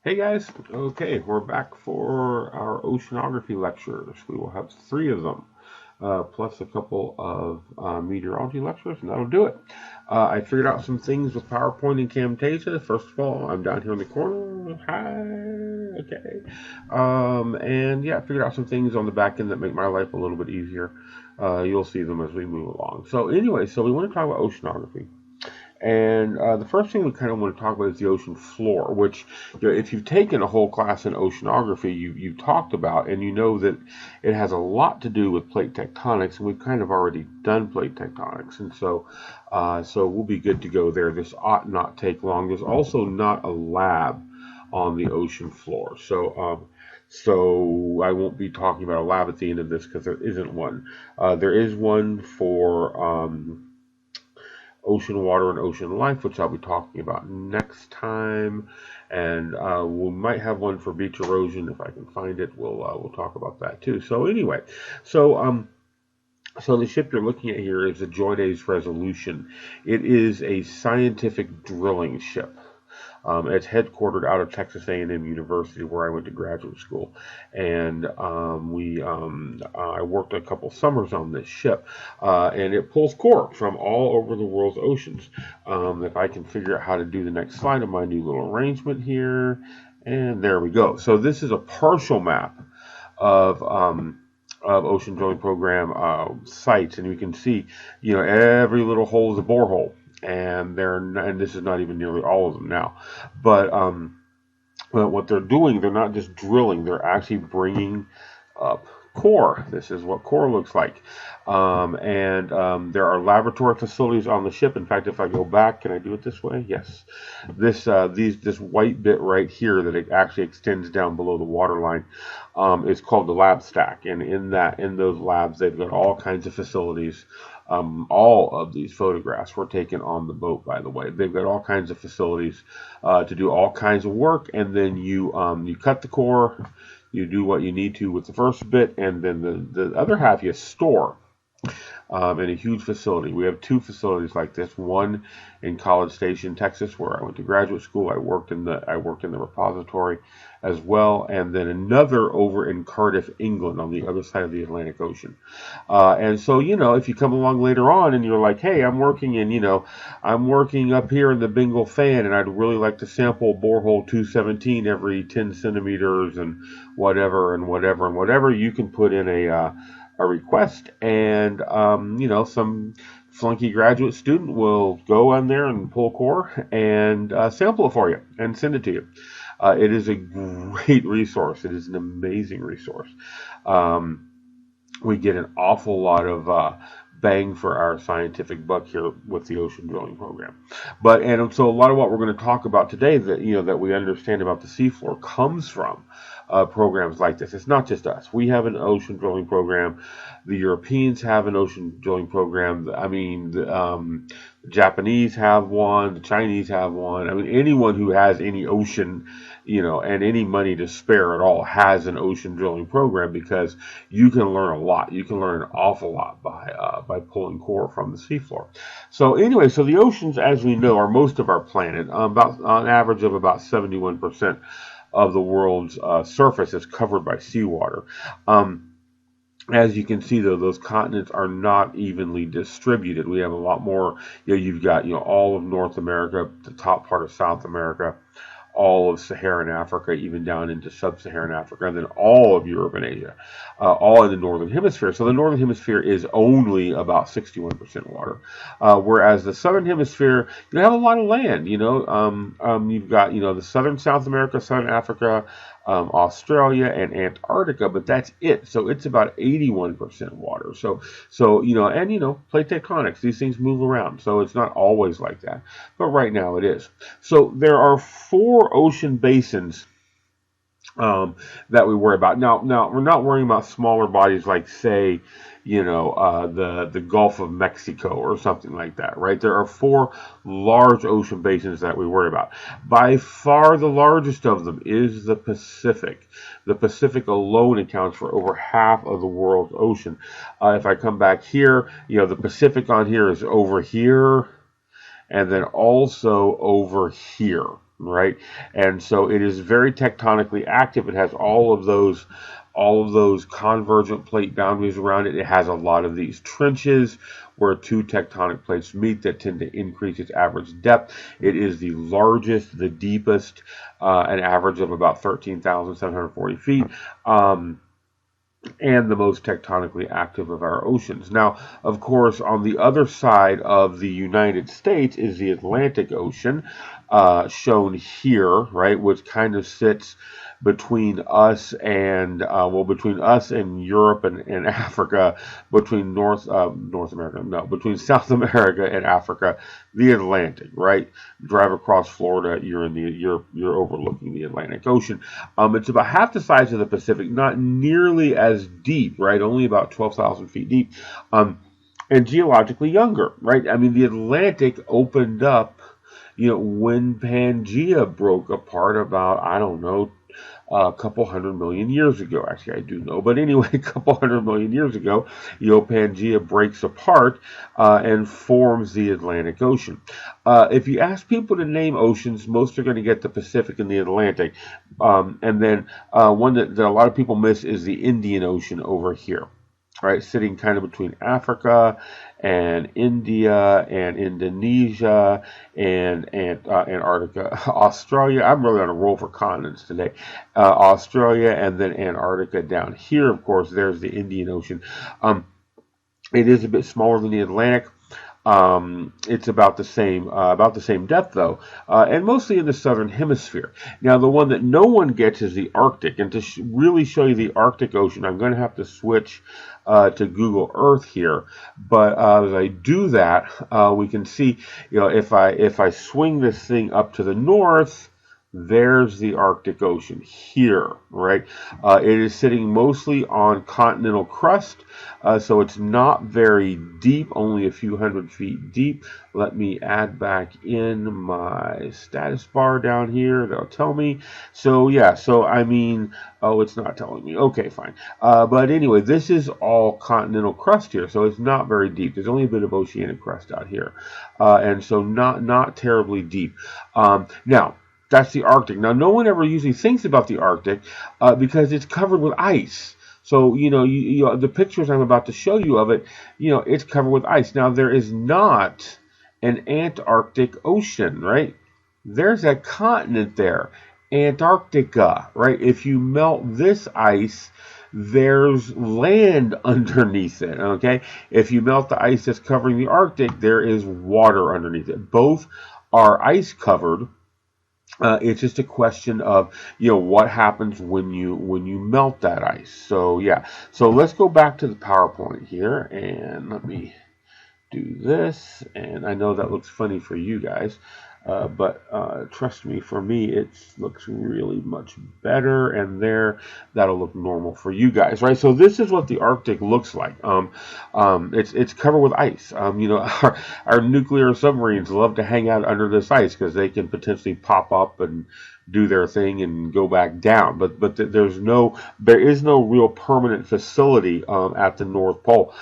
Hey guys, okay, we're back for our oceanography lectures. We will have three of them, plus a couple of meteorology lectures, and that'll do it. I figured out some things with PowerPoint and Camtasia. First of all, I'm down here in the corner. Hi, okay. And yeah, I figured out some things on the back end that make my life a little bit easier. You'll see them as we move along. So anyway, we want to talk about oceanography. And the first thing we kind of want to talk about is the ocean floor, which, if you've taken a whole class in oceanography, you've talked about, and you know that it has a lot to do with plate tectonics, and we've kind of already done plate tectonics, and so we'll be good to go there. This ought not take long. There's also not a lab on the ocean floor, so I won't be talking about a lab at the end of this because there isn't one. There is one for ocean water and ocean life, which I'll be talking about next time. And we might have one for beach erosion if I can find it. We'll talk about that too. So anyway, so so the ship you're looking at here is the Joydays Resolution. It is a scientific drilling ship. It's headquartered out of Texas A&M University, where I went to graduate school, and I worked a couple summers on this ship, and it pulls core from all over the world's oceans. If I can figure out how to do the next slide of my new little arrangement here, and there we go. So this is a partial map of ocean drilling program sites, and you can see, every little hole is a borehole, and this is not even nearly all of them now, but what they're doing, they're not just drilling, they're actually bringing up core. This is what core looks like, and there are laboratory facilities on the ship. In fact, if I go back, can I do it this way? Yes. This white bit right here that it actually extends down below the waterline is called the lab stack, and in those labs they've got all kinds of facilities. All of these photographs were taken on the boat, by the way. They've got all kinds of facilities to do all kinds of work, and then you cut the core, you do what you need to with the first bit, and then the other half you store in a huge facility. We have two facilities like this. One in College Station, Texas, where I went to graduate school. I worked in the repository as well, and then another over in Cardiff, England, on the other side of the Atlantic Ocean. And so, if you come along later on and you're like, hey, I'm working up here in the Bengal Fan, and I'd really like to sample borehole 217 every 10 centimeters and whatever, you can put in a request, and some flunky graduate student will go on there and pull core and sample it for you and send it to you. It is a great resource. It is an amazing resource. We get an awful lot of bang for our scientific buck here with the ocean drilling program. So a lot of what we're going to talk about today that we understand about the seafloor comes from programs like this. It's not just us. We have an ocean drilling program. The Europeans have an ocean drilling program. I mean, the Japanese have one. The Chinese have one. I mean, anyone who has any ocean, and any money to spare at all has an ocean drilling program, because you can learn a lot. You can learn an awful lot by pulling core from the seafloor. So anyway, so the oceans, as we know, are most of our planet. About on average of about 71% of the world's surface is covered by seawater. As you can see, though, those continents are not evenly distributed. We have a lot more. You've got all of North America, the top part of South America, all of Saharan Africa, even down into sub-Saharan Africa, and then all of Europe and Asia, all in the Northern Hemisphere. So the Northern Hemisphere is only about 61% water, whereas the Southern Hemisphere, you have a lot of land. You've got the Southern South America, Southern Africa, Australia, and Antarctica, but that's it. So it's about 81% water. So plate tectonics, these things move around, so it's not always like that, but right now it is. So there are 4 ocean basins that we worry about. Now we're not worrying about smaller bodies like, say, the Gulf of Mexico or something like that, right? There are 4 large ocean basins that we worry about. By far the largest of them is the Pacific. The Pacific alone accounts for over half of the world's ocean. If I come back here, the Pacific on here is over here, and then also over here. right? And so it is very tectonically active. It has all of those convergent plate boundaries around it. It has a lot of these trenches where two tectonic plates meet that tend to increase its average depth. It is the largest, the deepest, an average of about 13,740 feet. And the most tectonically active of our oceans. Now, of course, on the other side of the United States is the Atlantic Ocean, shown here, right, which kind of sits between us and between us and Europe and Africa, between North America, no, between South America and Africa, the Atlantic, right? Drive across Florida, you're overlooking the Atlantic Ocean. It's about half the size of the Pacific, not nearly as deep, right? Only about 12,000 feet deep, and geologically younger, right? I mean, the Atlantic opened up, when Pangea broke apart about, I don't know, a couple 100 million years ago. Actually, I do know, but anyway, a couple 100 million years ago, Pangea breaks apart and forms the Atlantic Ocean. If you ask people to name oceans, most are going to get the Pacific and the Atlantic, and then one that a lot of people miss is the Indian Ocean over here. Right, sitting kind of between Africa and India and Indonesia and Antarctica, Australia. I'm really on a roll for continents today. Australia and then Antarctica down here. Of course, there's the Indian Ocean. It is a bit smaller than the Atlantic. It's about the same depth though, and mostly in the southern hemisphere. Now, the one that no one gets is the Arctic, and to really show you the Arctic Ocean, I'm going to have to switch to Google Earth here. But as I do that, we can see, if I swing this thing up to the north, there's the Arctic Ocean here, right? It is sitting mostly on continental crust, so it's not very deep, only a few hundred feet deep. Let me add back in my status bar down here. That'll tell me. So yeah, I mean, oh, it's not telling me. Okay, fine. But anyway, this is all continental crust here, so it's not very deep. There's only a bit of oceanic crust out here, and so not terribly deep. Now, that's the Arctic. Now, no one ever usually thinks about the Arctic because it's covered with ice. So, the pictures I'm about to show you of it, it's covered with ice. Now, there is not an Antarctic Ocean, right? There's a continent there, Antarctica, right? If you melt this ice, there's land underneath it, okay? If you melt the ice that's covering the Arctic, there is water underneath it. Both are ice covered. It's just a question of what happens when you melt that ice. So yeah, so let's go back to the PowerPoint here, and let me do this. And I know that looks funny for you guys, but trust me, for me it looks really much better, and that'll look normal for you guys, right? So this is what the Arctic looks like. It's covered with ice. Our nuclear submarines love to hang out under this ice because they can potentially pop up and do their thing and go back down. But there is no real permanent facility at the North Pole.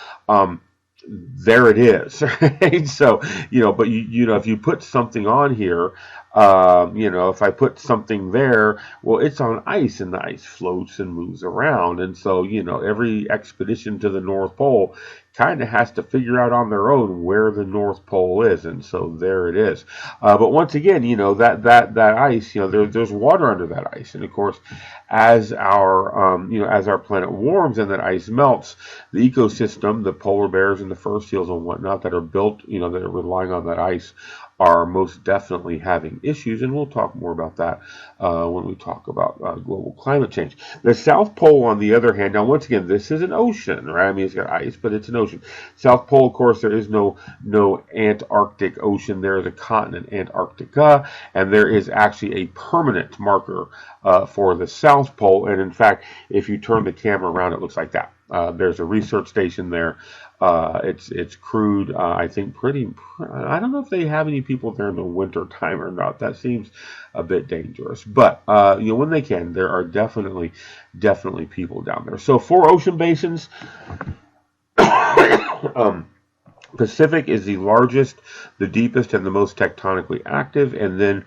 There it is, right? So, but if you put something on here, if I put something there, well, it's on ice, and the ice floats and moves around. And so, every expedition to the North Pole kind of has to figure out on their own where the North Pole is. And so there it is. But once again, that ice, there's water under that ice. And of course, as our planet warms and that ice melts, the ecosystem, the polar bears and the fur seals and whatnot that are built, that are relying on that ice, are most definitely having issues, and we'll talk more about that when we talk about global climate change. The South Pole, on the other hand, now once again, this is an ocean, right? I mean, it's got ice, but it's an ocean. South Pole, of course, there is no Antarctic Ocean. There is a continent, Antarctica, and there is actually a permanent marker for the South Pole. And in fact, if you turn the camera around, it looks like that. There's a research station there. It's crewed, I think, I don't know if they have any people there in the winter time or not. That seems a bit dangerous. But, when they can, there are definitely people down there. So 4 ocean basins. Pacific is the largest, the deepest, and the most tectonically active. And then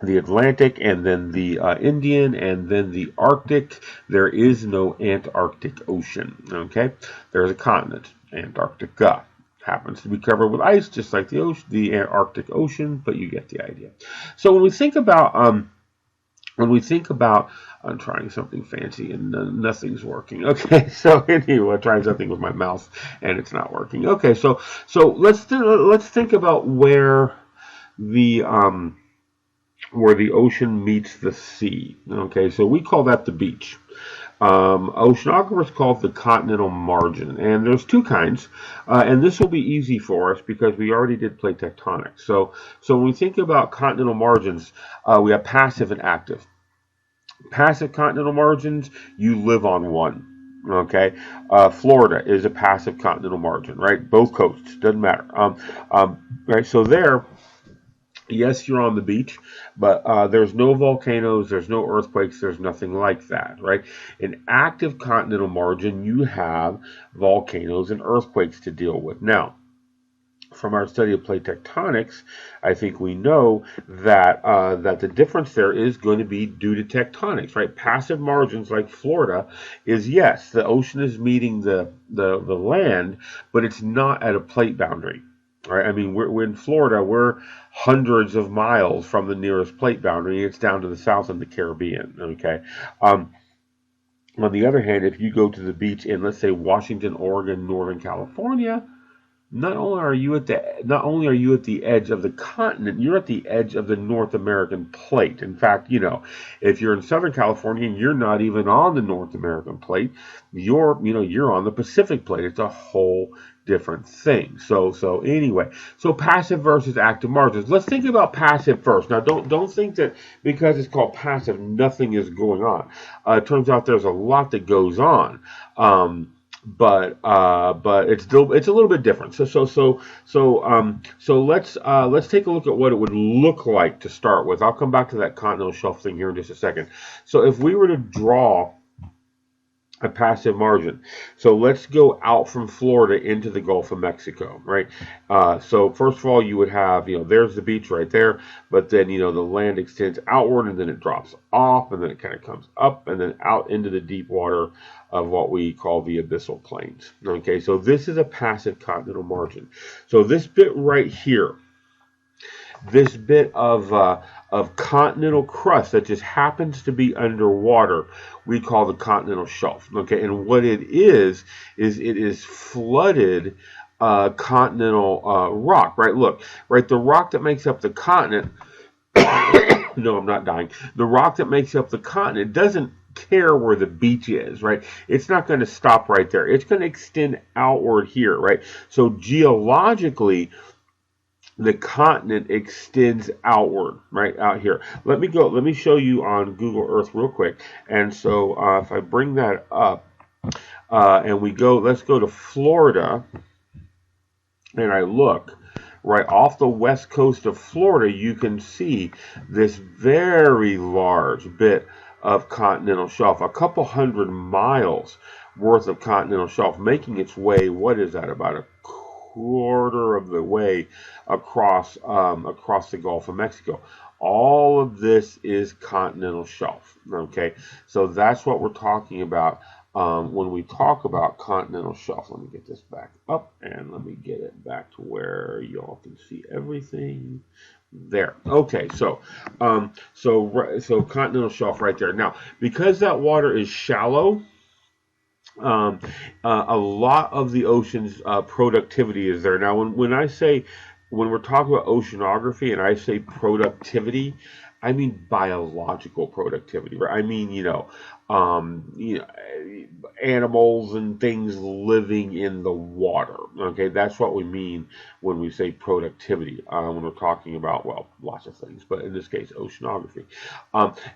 the Atlantic, and then the Indian, and then the Arctic. There is no Antarctic Ocean. Okay, there's a continent, Antarctica. Happens to be covered with ice, just like the ocean, the Arctic Ocean, but you get the idea. So when we think about, I'm trying something fancy and nothing's working. Okay, so anyway, I'm trying something with my mouth and it's not working. Okay, so let's think about the where the ocean meets the sea. Okay, so we call that the beach. Oceanographers call it the continental margin, and there's two kinds, and this will be easy for us because we already did plate tectonics. So when we think about continental margins, we have passive and active. Passive continental margins, you live on one. Okay, Florida is a passive continental margin, right? Both coasts, doesn't matter. Right, so there, yes, you're on the beach, but there's no volcanoes, there's no earthquakes, there's nothing like that, right? An active continental margin, you have volcanoes and earthquakes to deal with. Now, from our study of plate tectonics, I think we know that that the difference there is going to be due to tectonics, right? Passive margins like Florida is, yes, the ocean is meeting the land, but it's not at a plate boundary. Right? I mean, we're in Florida. We're hundreds of miles from the nearest plate boundary. It's down to the south in the Caribbean. Okay. On the other hand, if you go to the beach in, let's say, Washington, Oregon, Northern California, not only are you at the edge of the continent, you're at the edge of the North American plate. In fact, if you're in Southern California, you're not even on the North American plate. You're on the Pacific plate. It's a whole different thing. So anyway, so passive versus active margins. Let's think about passive first. Now, don't think that because it's called passive, nothing is going on. It turns out there's a lot that goes on. But it's a little bit different. So let's take a look at what it would look like to start with. I'll come back to that continental shelf thing here in just a second. So if we were to draw a passive margin, so let's go out from Florida into the Gulf of Mexico, right? So first of all, you would have, there's the beach right there, but then, the land extends outward and then it drops off and then it kind of comes up and then out into the deep water of what we call the abyssal plains. Okay, so this is a passive continental margin. So this bit right here, this bit of continental crust that just happens to be underwater, we call the continental shelf. Okay, and what it is it is flooded continental rock. Right, look, right, the rock that makes up the continent. No, I'm not dying. The rock that makes up the continent doesn't care where the beach is, right? It's not going to stop right there. It's going to extend outward here, right? So geologically, the continent extends outward, right, out here. Let me show you on Google Earth real quick. And so if I bring that up and let's go to Florida, and I look right off the west coast of Florida, you can see this very large bit of continental shelf, a couple hundred miles worth of continental shelf, making its way, what is that, about a quarter of the way across the Gulf of Mexico. All of this is continental shelf. Okay, so that's what we're talking about when we talk about continental shelf. Let me get this back up and let me get it back to where y'all can see everything. There. Okay, so continental shelf right there. Now, because that water is shallow, a lot of the ocean's productivity is there. Now, when we're talking about oceanography and I say productivity, I mean biological productivity, right? I mean, animals and things living in the water. Okay, that's what we mean when we say productivity. When we're talking about, well, lots of things, but in this case, oceanography.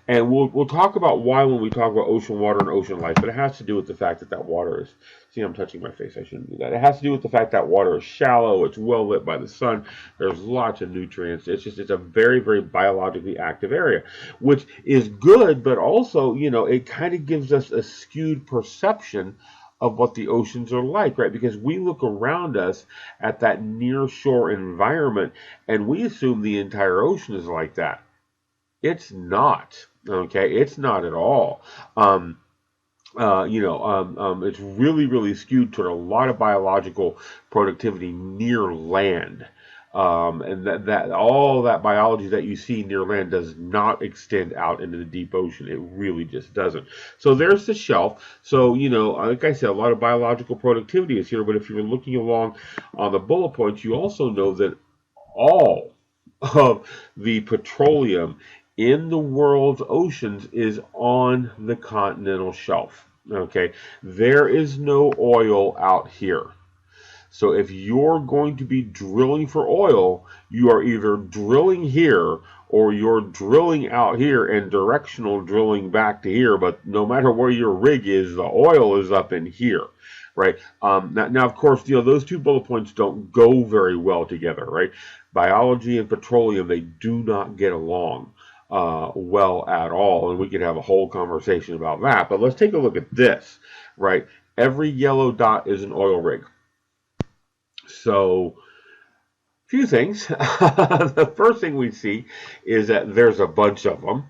And we'll talk about why when we talk about ocean water and ocean life, but it has to do with the fact that water is. See, I'm touching my face. I shouldn't do that. It has to do with the fact that water is shallow. It's well lit by the sun. There's lots of nutrients. It's a very, very biologically active area, which is good, but also, it kind of gives us a skewed perception of what the oceans are like, right? Because we look around us at that near shore environment and we assume the entire ocean is like that. It's not. Okay, it's not at all. Um, it's really, really skewed toward a lot of biological productivity near land. And that all that biology that you see near land does not extend out into the deep ocean. It really just doesn't. So there's the shelf. So, like I said, a lot of biological productivity is here. But if you're looking along on the bullet points, you also know that all of the petroleum in the world's oceans is on the continental shelf. Okay, there is no oil out here. So if you're going to be drilling for oil, you are either drilling here or you're drilling out here and directional drilling back to here. But no matter where your rig is, the oil is up in here, right? Now, of course, those two bullet points don't go very well together, right? Biology and petroleum, they do not get along well at all, and we could have a whole conversation about that. But let's take a look at this, right? Every yellow dot is an oil rig. So, few things. The first thing we see is that there's a bunch of them.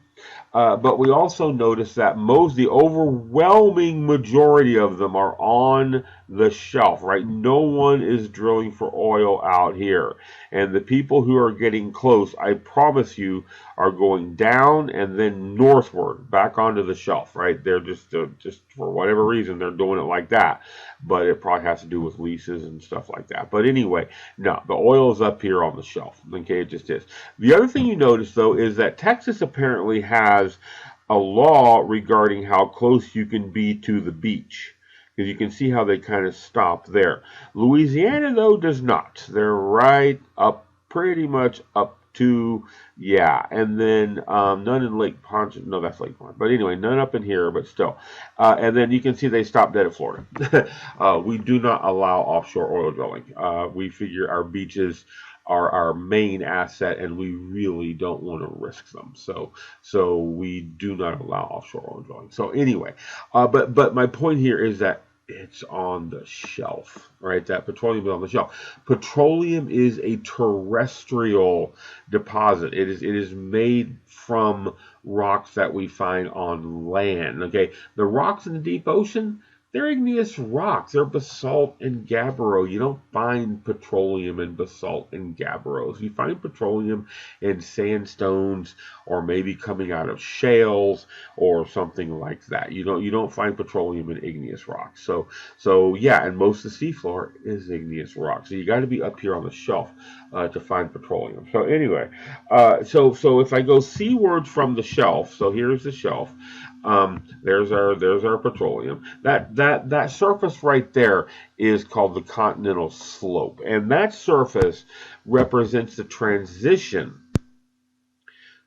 But we also notice that the overwhelming majority of them are on the shelf, right? No one is drilling for oil out here. And the people who are getting close, I promise you, are going down and then northward, back onto the shelf, right? They're just for whatever reason, they're doing it like that. But it probably has to do with leases and stuff like that. But anyway, no, the oil is up here on the shelf. Okay, it just is. The other thing you notice, though, is that Texas apparently has a law regarding how close you can be to the beach. Because you can see how they kind of stop there. Louisiana, though, does not. They're right up, pretty much up to, yeah. And then none in Lake Ponce. No, that's Lake Ponce. But anyway, none up in here, but still. And then you can see they stopped dead at Florida. We do not allow offshore oil drilling. We figure our beaches are our main asset, and we really don't want to risk them. So we do not allow offshore oil drilling. So anyway, but my point here is that it's on the shelf, right? That petroleum is on the shelf. Petroleum is a terrestrial deposit. It is made from rocks that we find on land. Okay, the rocks in the deep ocean, they're igneous rocks. They're basalt and gabbro. You don't find petroleum in basalt and gabbros. You find petroleum in sandstones or maybe coming out of shales or something like that. You don't find petroleum in igneous rocks. So yeah, and most of the seafloor is igneous rock. So you got to be up here on the shelf to find petroleum. So anyway, so if I go seawards from the shelf, so here's the shelf. There's our petroleum. That surface right there is called the continental slope, and that surface represents the transition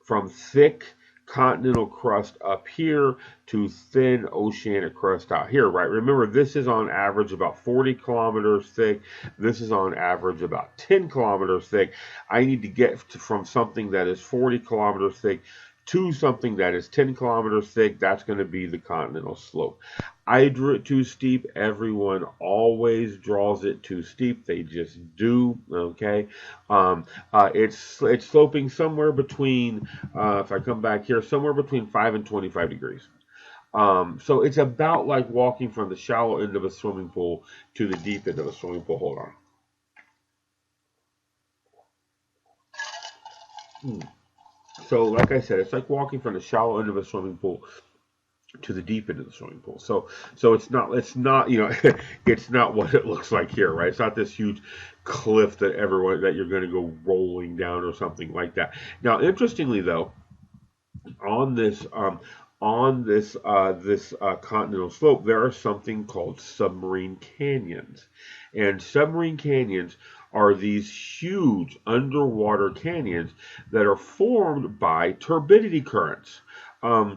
from thick continental crust up here to thin oceanic crust out here, right? Remember, this is on average about 40 kilometers thick. This is on average about 10 kilometers thick. I need to get from something that is 40 kilometers thick to something that is 10 kilometers thick. That's going to be the continental slope. I drew it too steep. Everyone always draws it too steep. They just do. Okay. It's sloping somewhere between, if I come back here, somewhere between 5 and 25 degrees. So it's about like walking from the shallow end of a swimming pool to the deep end of a swimming pool. Hold on. So, like I said, it's like walking from the shallow end of a swimming pool to the deep end of the swimming pool. So it's not it's not what it looks like here, right? It's not this huge cliff that you're going to go rolling down or something like that. Now, interestingly though, on this continental slope, there are something called submarine canyons, and submarine canyons are these huge underwater canyons that are formed by turbidity currents. A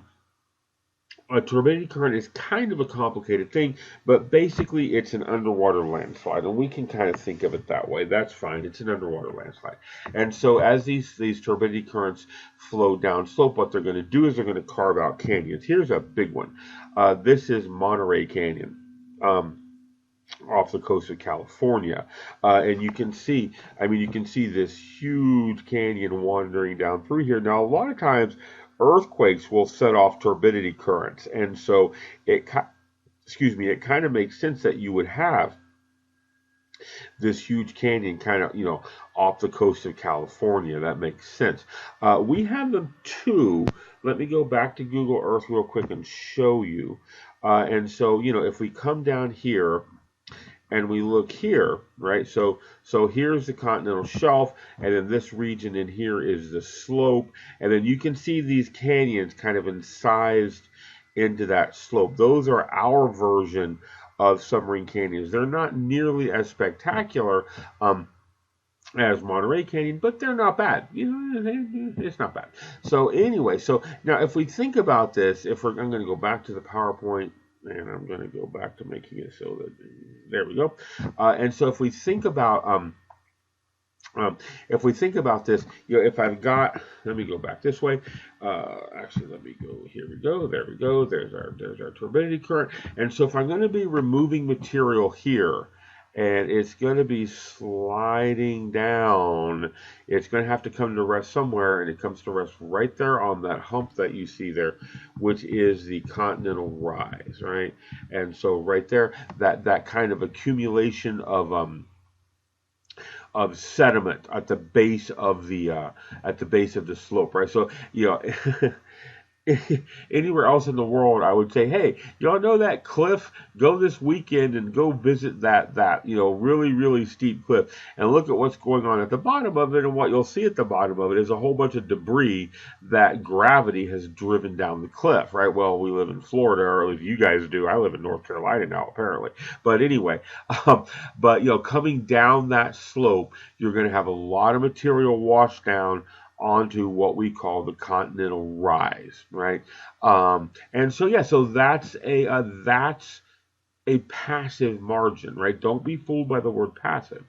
turbidity current is kind of a complicated thing, but basically it's an underwater landslide, and we can kind of think of it that way. That's fine. It's an underwater landslide. And so as these turbidity currents flow down slope, what they're going to do is they're going to carve out canyons. Here's a big one. This is Monterey Canyon. Off the coast of California, and you can see this huge canyon wandering down through here. Now, a lot of times earthquakes will set off turbidity currents, and so it kind of makes sense that you would have this huge canyon kind of, off the coast of California. That makes sense. We have them too. Let me go back to Google Earth real quick and show you. And so, if we come down here and we look here, right? So here's the continental shelf, and then this region in here is the slope, and then you can see these canyons kind of incised into that slope. Those are our version of submarine canyons. They're not nearly as spectacular as Monterey Canyon, but they're not bad. It's not bad. So anyway, so now if we think about this, I'm going to go back to the PowerPoint, and I'm going to go back to making it so that there we go. And so if we think about this, if I've got, let me go back this way. Actually, let me go. Here we go. There we go. There's our turbidity current. And so if I'm going to be removing material here, and it's going to be sliding down, it's going to have to come to rest somewhere, and it comes to rest right there on that hump that you see there, which is the continental rise, right? And so right there, that kind of accumulation of sediment at the base of the slope, right? So anywhere else in the world, I would say, hey, y'all know that cliff? Go this weekend and go visit that really, really steep cliff and look at what's going on at the bottom of it. And what you'll see at the bottom of it is a whole bunch of debris that gravity has driven down the cliff, right? Well, we live in Florida, or at least you guys do. I live in North Carolina now, apparently. But anyway, coming down that slope, you're going to have a lot of material washed down onto what we call the continental rise, right? And so that's a passive margin, right? Don't be fooled by the word passive.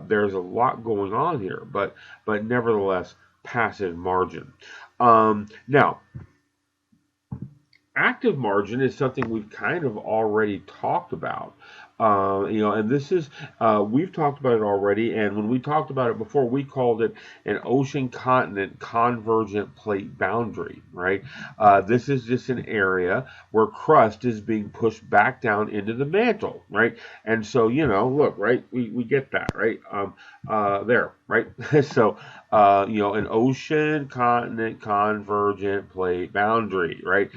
There's a lot going on here, but nevertheless, passive margin. Now, active margin is something we've kind of already talked about. And this is, we've talked about it already, and when we talked about it before, we called it an ocean-continent convergent plate boundary, right? This is just an area where crust is being pushed back down into the mantle, right? And so, look, right, we get that, right? There, right? So, an ocean-continent convergent plate boundary, right?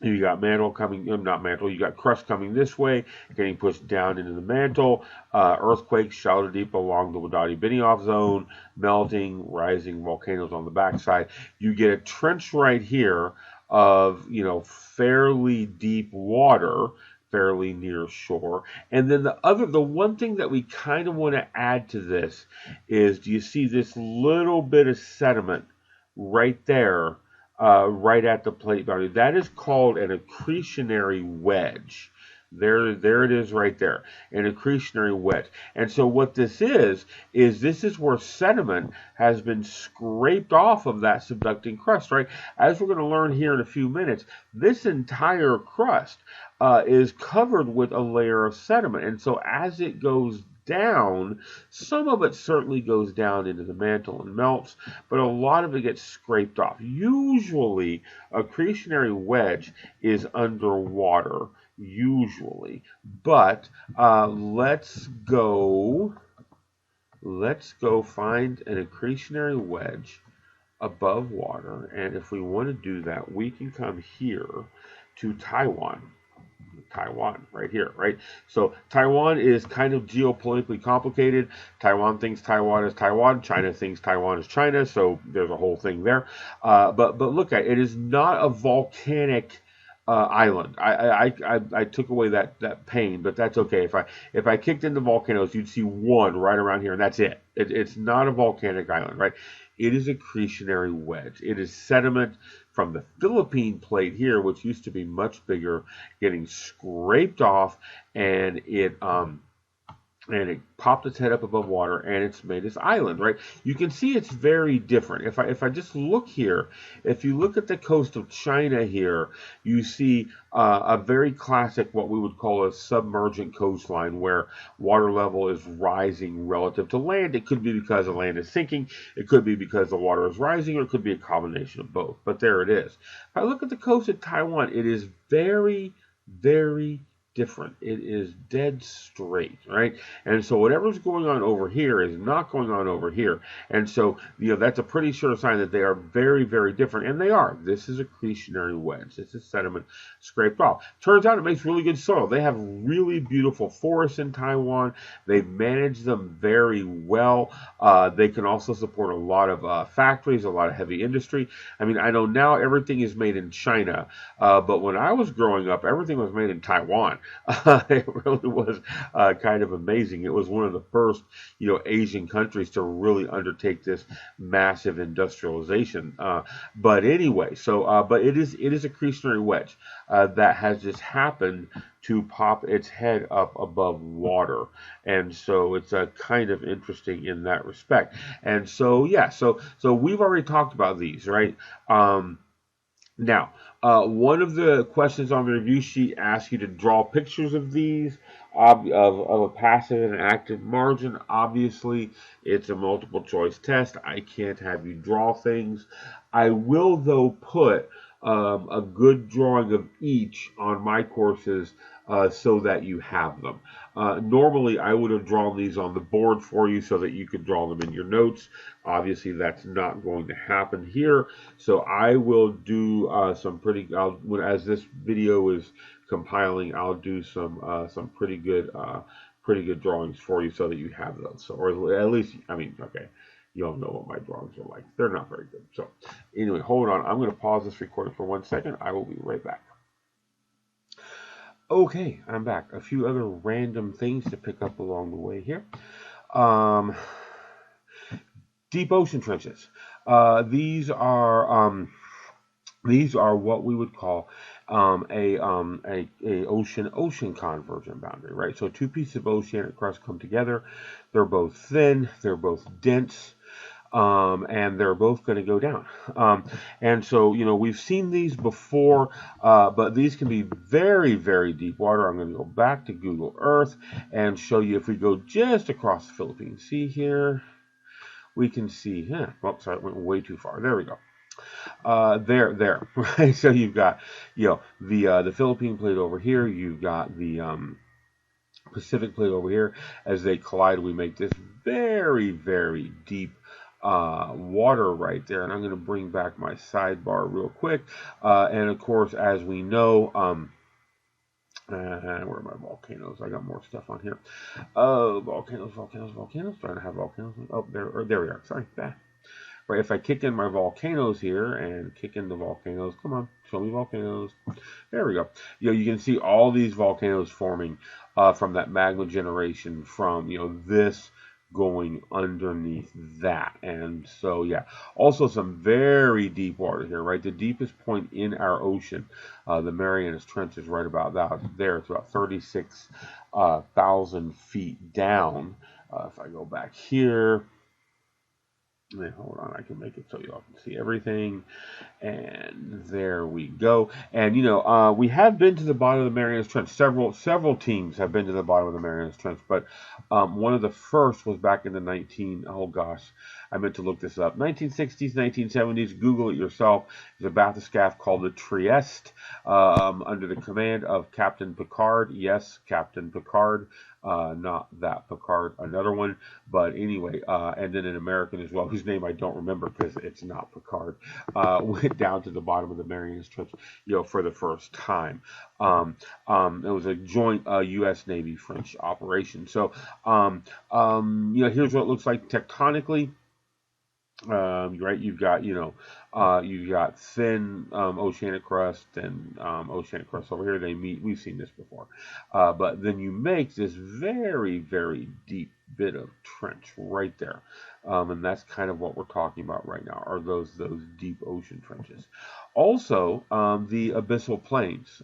You got mantle coming, not mantle, you got crust coming this way, getting pushed down into the mantle, earthquakes shallow deep along the Wadati-Benioff zone, melting, rising volcanoes on the backside. You get a trench right here of, fairly deep water, fairly near shore. And then the one thing that we kind of want to add to this is, do you see this little bit of sediment right there? Right at the plate boundary. That is called an accretionary wedge. There it is right there, an accretionary wedge. And so what this is this is where sediment has been scraped off of that subducting crust, right? As we're going to learn here in a few minutes, this entire crust is covered with a layer of sediment. And so as it goes down, some of it certainly goes down into the mantle and melts, but a lot of it gets scraped off. Usually, a accretionary wedge is underwater, usually. But let's go find an accretionary wedge above water, and if we want to do that, we can come here to Taiwan right here, right? So Taiwan is kind of geopolitically complicated. Taiwan thinks Taiwan is Taiwan. China thinks Taiwan is China. So there's a whole thing there. But look at it. It is not a volcanic island. I took away that pain, but that's okay. If I kicked into volcanoes, you'd see one right around here, and that's it. It's not a volcanic island, right? It is a accretionary wedge. It is sediment from the Philippine plate here, which used to be much bigger, getting scraped off, and and it popped its head up above water, and it's made this island, right? You can see it's very different. If I just look here, if you look at the coast of China here, you see a very classic, what we would call a submergent coastline, where water level is rising relative to land. It could be because the land is sinking, it could be because the water is rising, or it could be a combination of both. But there it is. If I look at the coast of Taiwan, it is very, very different. It is dead straight, right? And so whatever's going on over here is not going on over here. And so, that's a pretty sure sign that they are very, very different. And they are. This is accretionary wedge. This is sediment scraped off. Turns out it makes really good soil. They have really beautiful forests in Taiwan. They've managed them very well. They can also support a lot of factories, a lot of heavy industry. I mean, I know now everything is made in China, but when I was growing up, everything was made in Taiwan. It really was kind of amazing. It was one of the first, Asian countries to really undertake this massive industrialization. But anyway, but it is a accretionary wedge that has just happened to pop its head up above water, and so it's kind of interesting in that respect. And so yeah, so we've already talked about these, right? Now, one of the questions on the review sheet asks you to draw pictures of these, of a passive and an active margin. Obviously, it's a multiple choice test. I can't have you draw things. I will, though, put a good drawing of each on my courses so that you have them. Normally, I would have drawn these on the board for you so that you could draw them in your notes. Obviously, that's not going to happen here. So I will do as this video is compiling, I'll do some pretty good drawings for you so that you have those. So, or at least, I mean, okay, you all know what my drawings are like. They're not very good. So anyway, hold on. I'm going to pause this recording for 1 second. I will be right back. Okay, I'm back. A few other random things to pick up along the way here. Deep ocean trenches. These are what we would call a ocean convergent boundary, right? So two pieces of oceanic crust come together. They're both thin. They're both dense. And they're both going to go down. And so, we've seen these before, but these can be very, very deep water. I'm going to go back to Google Earth and show you if we go just across the Philippines. See here, we can see, sorry, it went way too far. There we go. There, right? So you've got, the Philippine plate over here. You've got the Pacific plate over here. As they collide, we make this very, very deep water right there. And I'm going to bring back my sidebar real quick. And of course, as we know, where are my volcanoes? I got more stuff on here. Oh, volcanoes. Trying to have volcanoes. Oh, there we are. Sorry. Right, if I kick in my volcanoes here and kick in the volcanoes, come on, show me volcanoes. There we go. You can see all these volcanoes forming from that magma generation from, this going underneath that. And so, yeah, also some very deep water here, right? The deepest point in our ocean, the Marianas Trench, is right about there. It's about 36,000 feet down. If I go back here, hold on, I can make it so y'all can see everything. And there we go. And we have been to the bottom of the Marianas Trench. Several teams have been to the bottom of the Marianas Trench, but one of the first was back in the I meant to look this up. 1960s, 1970s. Google it yourself. There's a bathyscaphe called the Trieste, under the command of Captain Picard. Yes, Captain Picard. Not that Picard, another one. But anyway, and then an American as well, whose name I don't remember because it's not Picard, went down to the bottom of the Marianas Trench, for the first time. It was a joint U.S. Navy French operation. So, here's what it looks like tectonically. Right, you've got thin oceanic crust and oceanic crust over here. They meet. We've seen this before, but then you make this very, very deep bit of trench right there, and that's kind of what we're talking about right now. Are those deep ocean trenches? Also, the abyssal plains.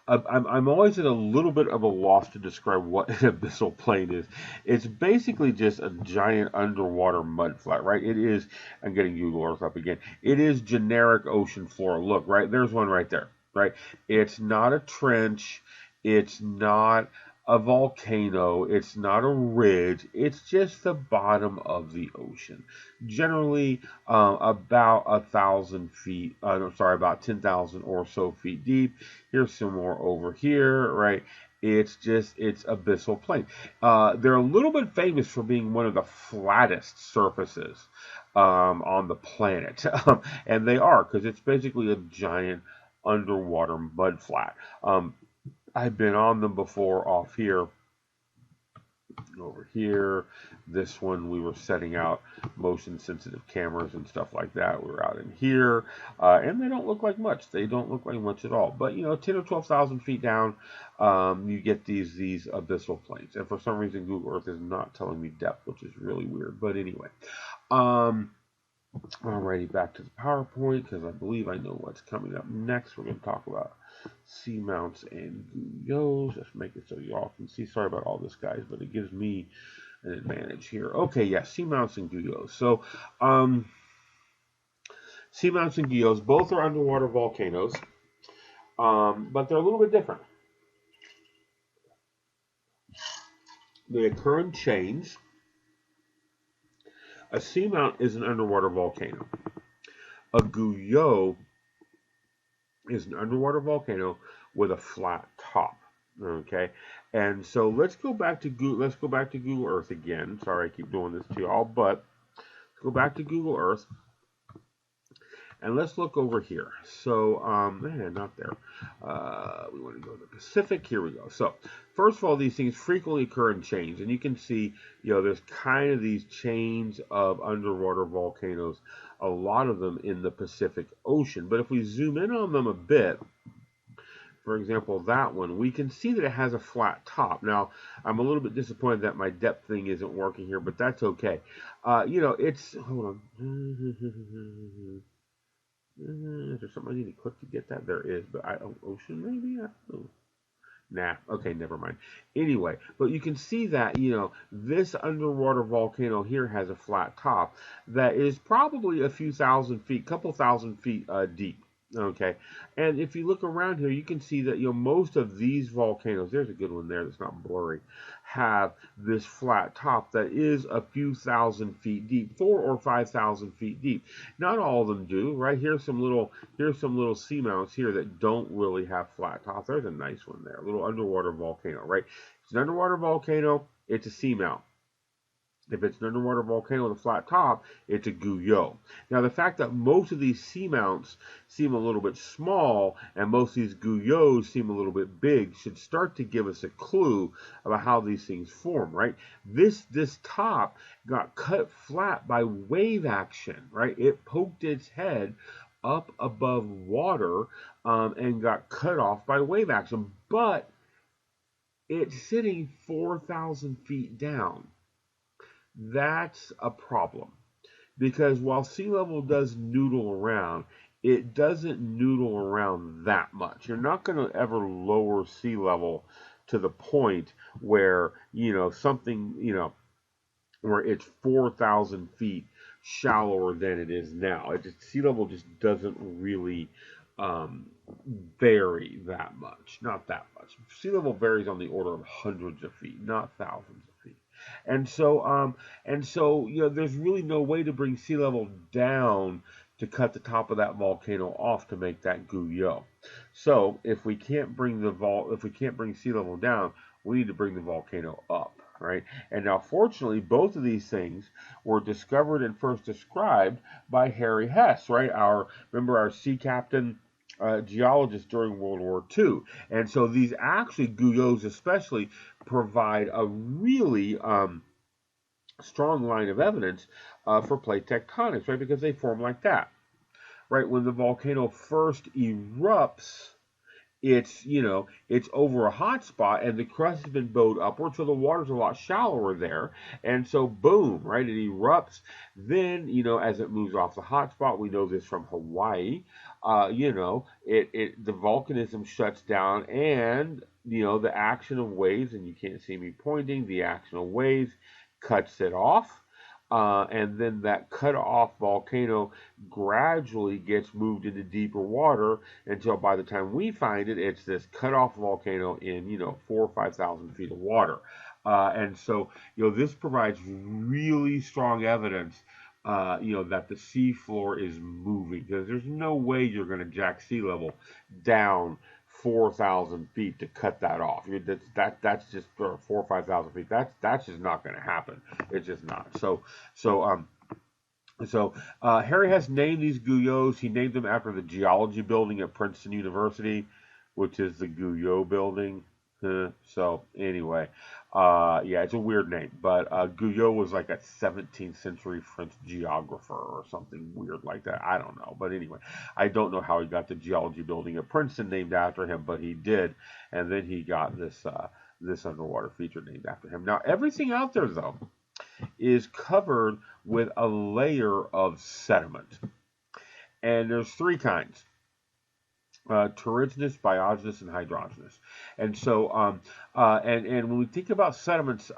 I'm always at a little bit of a loss to describe what an abyssal plain is. It's basically just a giant underwater mud flat, right? It is. I'm getting Google Earth up again. It is generic ocean floor. Look, right there's one right there, right? It's not a trench. It's not a volcano. It's not a ridge. It's just the bottom of the ocean. Generally, about 1,000 feet. No, sorry, about 10,000 or so feet deep. Here's some more over here, right? It's abyssal plain. They're a little bit famous for being one of the flattest surfaces on the planet, and they are because it's basically a giant underwater mud flat. I've been on them before off here, over here. This one we were setting out motion sensitive cameras and stuff like that. We were out in here, and they don't look like much. They don't look like much at all. But 10 or 12,000 feet down, you get these abyssal plains. And for some reason, Google Earth is not telling me depth, which is really weird. But anyway, alrighty, back to the PowerPoint because I believe I know what's coming up next. We're going to talk about seamounts and guyos. Let's make it so you all can see. Sorry about all this, guys, but it gives me an advantage here. Okay, yeah, seamounts and guyos. So, seamounts and guyos, both are underwater volcanoes, but they're a little bit different. They occur in chains. A seamount is an underwater volcano. A guyot is an underwater volcano with a flat top. Okay, and so let's go back to Google Earth again. Sorry, I keep doing this to y'all, but let's go back to Google Earth. And let's look over here. So, not there. We want to go to the Pacific. Here we go. So, first of all, these things frequently occur in chains. And you can see, there's kind of these chains of underwater volcanoes, a lot of them in the Pacific Ocean. But if we zoom in on them a bit, for example, that one, we can see that it has a flat top. Now, I'm a little bit disappointed that my depth thing isn't working here, but that's okay. It's, hold on. Is there something I need to click to get that? There is, but ocean maybe? Nah, okay, never mind. Anyway, but you can see that, this underwater volcano here has a flat top that is probably a few thousand feet, couple thousand feet deep. Okay, and if you look around here, you can see that most of these volcanoes, there's a good one there that's not blurry, have this flat top that is a few thousand feet deep, 4,000 or 5,000 feet deep. Not all of them do, right? Here's some little seamounts here that don't really have flat tops. There's a nice one there, a little underwater volcano, right? It's an underwater volcano. It's a seamount. If it's an underwater volcano with a flat top, it's a guyot. Now, the fact that most of these seamounts seem a little bit small and most of these guyots seem a little bit big should start to give us a clue about how these things form, right? This top got cut flat by wave action, right? It poked its head up above water and got cut off by wave action, but it's sitting 4,000 feet down. That's a problem because while sea level does noodle around, it doesn't noodle around that much. You're not going to ever lower sea level to the point where, something, where it's 4,000 feet shallower than it is now. Sea level just doesn't really vary that much. Not that much. Sea level varies on the order of hundreds of feet, not thousands of feet. And so, there's really no way to bring sea level down to cut the top of that volcano off to make that guyot. So, if we can't bring sea level down, we need to bring the volcano up, right? And now, fortunately, both of these things were discovered and first described by Harry Hess, right? Remember our sea captain. Geologist during World War II. And so these actually, guyots especially, provide a really strong line of evidence for plate tectonics, right? Because they form like that, right? When the volcano first erupts, it's, it's over a hot spot and the crust has been bowed upward, so the water's a lot shallower there. And so, boom, right, it erupts. Then, as it moves off the hot spot, we know this from Hawaii, the volcanism shuts down, and, the action of waves, and you can't see me pointing, the action of waves cuts it off. And then that cut off volcano gradually gets moved into deeper water until by the time we find it, it's this cut off volcano in, 4,000 or 5,000 feet of water. And so, this provides really strong evidence, that the seafloor is moving, because there's no way you're going to jack sea level down 4,000 feet to cut that off. That's just 4 or 5 thousand feet. That's just not going to happen. It's just not. So Harry has named these Guyot. He named them after the geology building at Princeton University, which is the Guyot building. So anyway, yeah, it's a weird name, but Guyot was like a 17th century French geographer or something weird like that. I don't know, but anyway, I don't know how he got the geology building at Princeton named after him, but he did, and then he got this underwater feature named after him. Now everything out there though is covered with a layer of sediment, and there's three kinds: terrigenous, biogenous, and hydrogenous. And so, and when we think about sediments,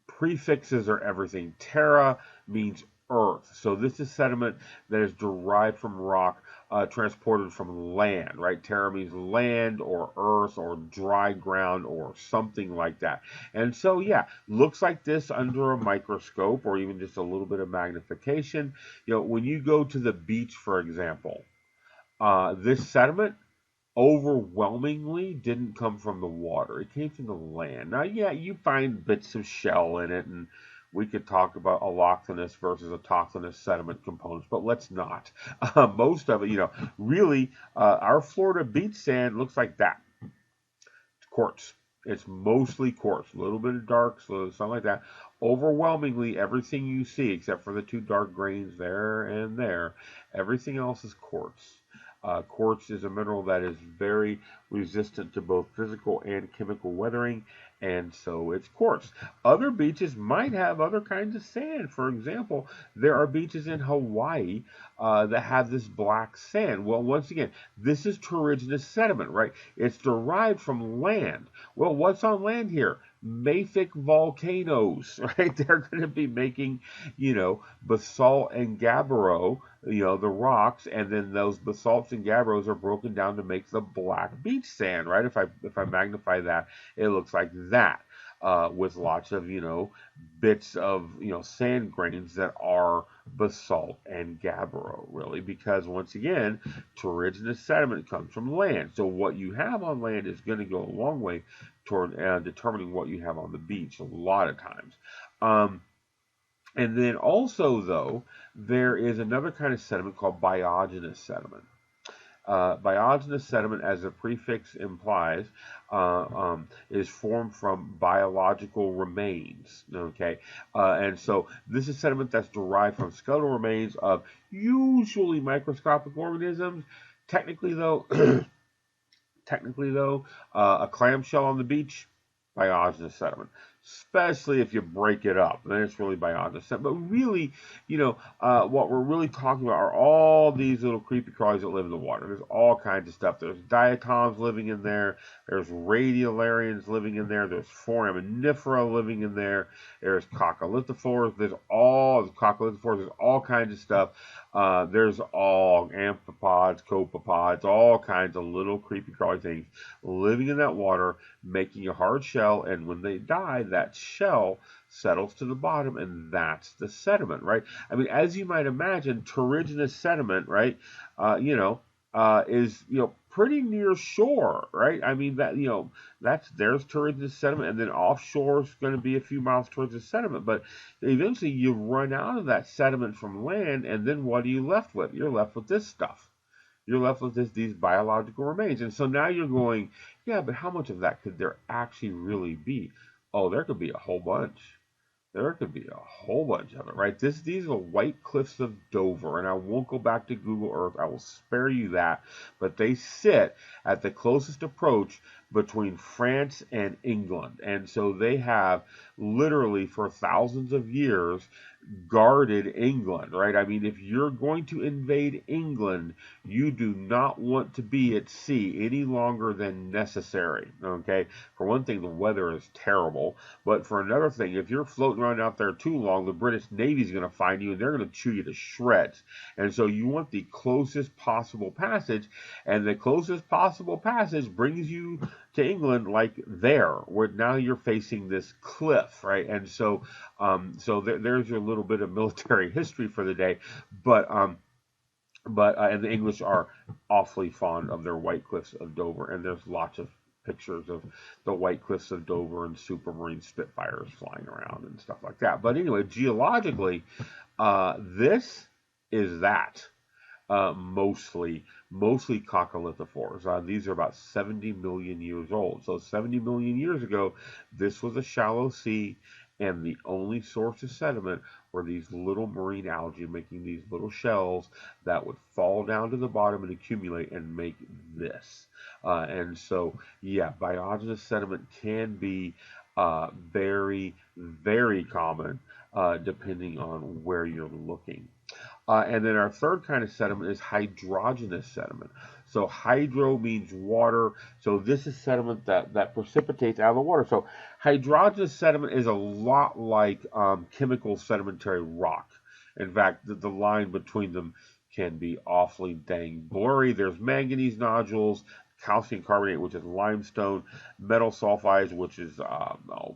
prefixes are everything. Terra means earth. So this is sediment that is derived from rock, transported from land, right? Terra means land or earth or dry ground or something like that. And so, yeah, looks like this under a microscope or even just a little bit of magnification. When you go to the beach, for example, this sediment overwhelmingly didn't come from the water. It came from the land. Now, yeah, you find bits of shell in it, and we could talk about allochthonous versus autochthonous sediment components, but let's not. Most of it, really, our Florida beach sand looks like that. It's quartz. It's mostly quartz, a little bit of dark, so something like that. Overwhelmingly, everything you see, except for the two dark grains there and there, everything else is quartz. Quartz is a mineral that is very resistant to both physical and chemical weathering, and so it's quartz. Other beaches might have other kinds of sand. For example, there are beaches in Hawaii that have this black sand. Well, once again, this is terrigenous sediment, right? It's derived from land. Well, what's on land here? Mafic volcanoes, right? They're going to be making, basalt and gabbro, the rocks, and then those basalts and gabbros are broken down to make the black beach sand, right? If I magnify that, it looks like that, with lots of, bits of, sand grains that are basalt and gabbro, really, because once again, terrigenous sediment comes from land. So what you have on land is going to go a long way toward determining what you have on the beach a lot of times. And then also, though, there is another kind of sediment called biogenous sediment. Biogenous sediment, as the prefix implies, is formed from biological remains. Okay, and so this is sediment that's derived from skeletal remains of usually microscopic organisms. Technically, though, a clamshell on the beach, biogenous sediment. Especially if you break it up, then it's really biogenous sediment. But really, what we're really talking about are all these little creepy crawlies that live in the water. There's all kinds of stuff. There's diatoms living in there. There's radiolarians living in there. There's foraminifera living in there. There's coccolithophores. There's all kinds of stuff. There's all amphipods, copepods, all kinds of little creepy crawly things living in that water, making a hard shell, and when they die, that shell settles to the bottom, and that's the sediment, right? I mean, as you might imagine, terrigenous sediment, right, is, pretty near shore, right? I mean, there's terrigenous sediment, and then offshore is going to be a few miles towards the sediment, but eventually you run out of that sediment from land, and then what are you left with? You're left with this stuff. You're left with these biological remains. And so now you're going, yeah, but how much of that could there actually really be? Oh, there could be a whole bunch. There could be a whole bunch of it, right? These are the White Cliffs of Dover, and I won't go back to Google Earth. I will spare you that. But they sit at the closest approach between France and England, and so they have literally for thousands of years guarded England, right? I mean, if you're going to invade England, you do not want to be at sea any longer than necessary, okay? For one thing, the weather is terrible, but for another thing, if you're floating around out there too long, the British Navy's going to find you and they're going to chew you to shreds. And so you want the closest possible passage, and the closest possible passage brings you to England like there, where now you're facing this cliff, right? And so there's your little bit of military history for the day, but and the English are awfully fond of their White Cliffs of Dover, and there's lots of pictures of the White Cliffs of Dover and Supermarine Spitfires flying around and stuff like that. But anyway, geologically, this is that. Mostly coccolithophores. These are about 70 million years old. So 70 million years ago, this was a shallow sea, and the only source of sediment were these little marine algae making these little shells that would fall down to the bottom and accumulate and make this. And so, yeah, biogenous sediment can be very, very common depending on where you're looking. And then our third kind of sediment is hydrogenous sediment. So hydro means water. So this is sediment that precipitates out of the water. So hydrogenous sediment is a lot like chemical sedimentary rock. In fact, the line between them can be awfully dang blurry. There's manganese nodules, calcium carbonate, which is limestone, metal sulfides, which is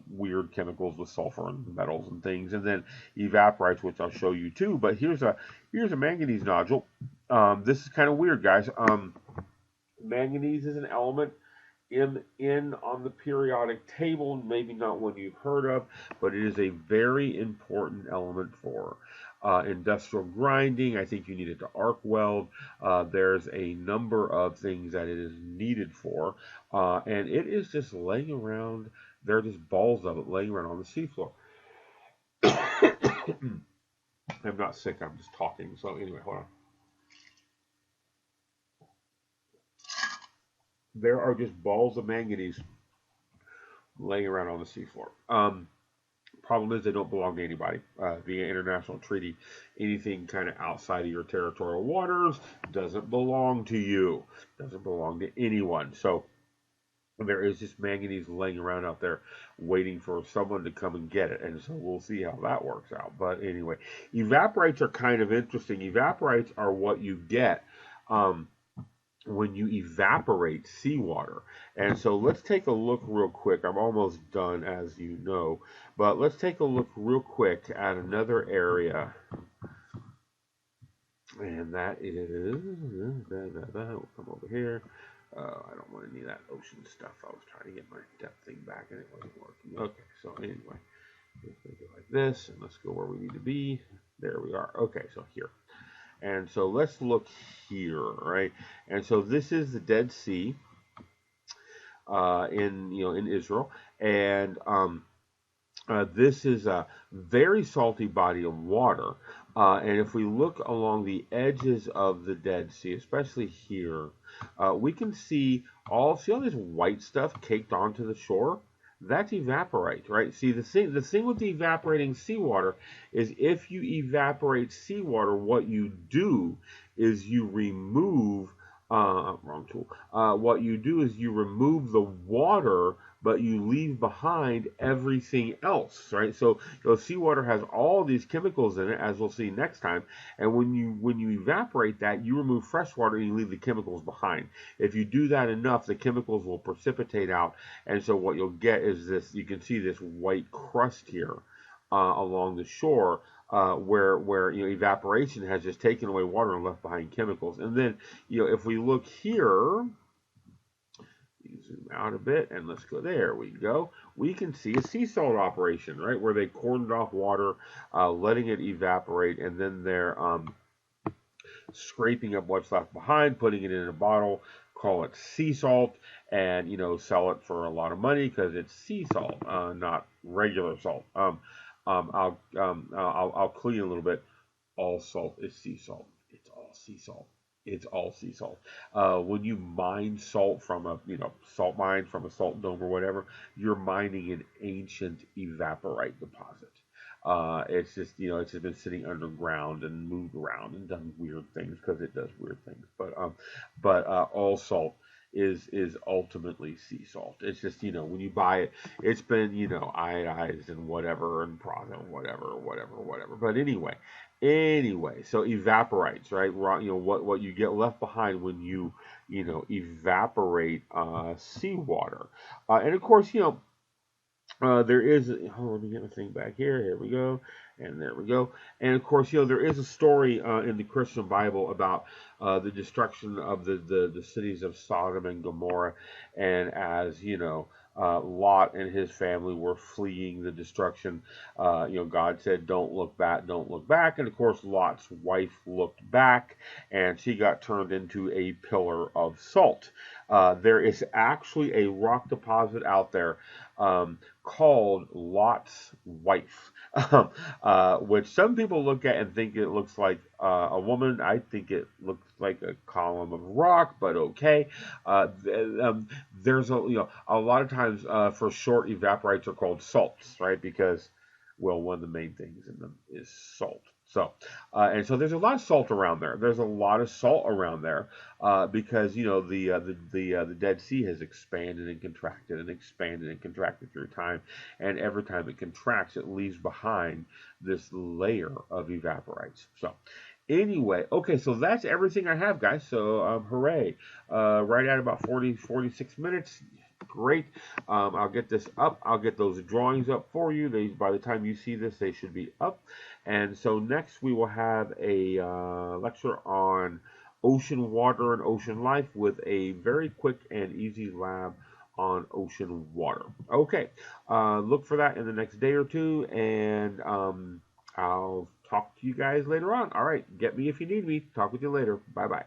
weird chemicals with sulfur and metals and things, and then evaporites, which I'll show you too. But here's a manganese nodule. This is kind of weird, guys. Manganese is an element in on the periodic table, maybe not one you've heard of, but it is a very important element for industrial grinding. I think you need it to arc weld. There's a number of things that it is needed for, and it is just laying around. There are just balls of it laying around on the seafloor. I'm not sick, I'm just talking. So anyway, hold on. There are just balls of manganese laying around on the seafloor. Problem is they don't belong to anybody. Via international treaty, anything kind of outside of your territorial waters doesn't belong to you, doesn't belong to anyone. So there is just manganese laying around out there waiting for someone to come and get it. And so we'll see how that works out. But anyway, evaporites are kind of interesting. Evaporites are what you get when you evaporate seawater. And so let's take a look real quick. I'm almost done, as you know, but let's take a look real quick at another area. And that is, we'll come over here. I don't want any of that ocean stuff. I was trying to get my depth thing back and it wasn't working. Okay, so anyway, let's go like this, and let's go where we need to be. There we are. Okay, so here. And so let's look here, right? And so this is the Dead Sea in Israel, and this is a very salty body of water. And if we look along the edges of the Dead Sea, especially here, we can see all this white stuff caked onto the shore. That's evaporite, right? See, the thing with the evaporating seawater is if you evaporate seawater, what you do is you remove, wrong tool. What you do is you remove the water, but you leave behind everything else, right? So seawater has all these chemicals in it, as we'll see next time. And when you evaporate that, you remove fresh water and you leave the chemicals behind. If you do that enough, the chemicals will precipitate out, and so what you'll get is this. You can see this white crust here along the shore. Where evaporation has just taken away water and left behind chemicals. And then if we look here, zoom out a bit and let's go. There we go. We can see a sea salt operation, right, where they cordoned off water, letting it evaporate, and then they're scraping up what's left behind, putting it in a bottle, call it sea salt, and sell it for a lot of money because it's sea salt, not regular salt. I'll clean a little bit. All salt is sea salt. It's all sea salt. It's all sea salt. When you mine salt from a salt mine from a salt dome or whatever, you're mining an ancient evaporite deposit. It's just it's just been sitting underground and moved around and done weird things because it does weird things. But all salt is ultimately sea salt. It's just when you buy it, it's been iodized and whatever and processed whatever. But anyway, so evaporites, right? What you get left behind when evaporate seawater, and of course there is. Oh, let me get my thing back here. Here we go, and there we go. And of course, there is a story in the Christian Bible about the destruction of the cities of Sodom and Gomorrah, and as Lot and his family were fleeing the destruction. God said, "Don't look back, don't look back." And of course, Lot's wife looked back, and she got turned into a pillar of salt. There is actually a rock deposit out there called Lot's wife, which some people look at and think it looks like a woman. I think it looks like a column of rock, but okay. There's a lot of times for short evaporites are called salts, right? Because one of the main things in them is salt. So there's a lot of salt around there. There's a lot of salt around there because the Dead Sea has expanded and contracted through time, and every time it contracts, it leaves behind this layer of evaporites. So anyway, okay, so that's everything I have, guys. So hooray! Right at about 46 minutes. Great. I'll get this up. I'll get those drawings up for you. By the time you see this, they should be up. And so next we will have a lecture on ocean water and ocean life with a very quick and easy lab on ocean water. Okay, look for that in the next day or two, and I'll talk to you guys later on. All right, get me if you need me. Talk with you later. Bye bye.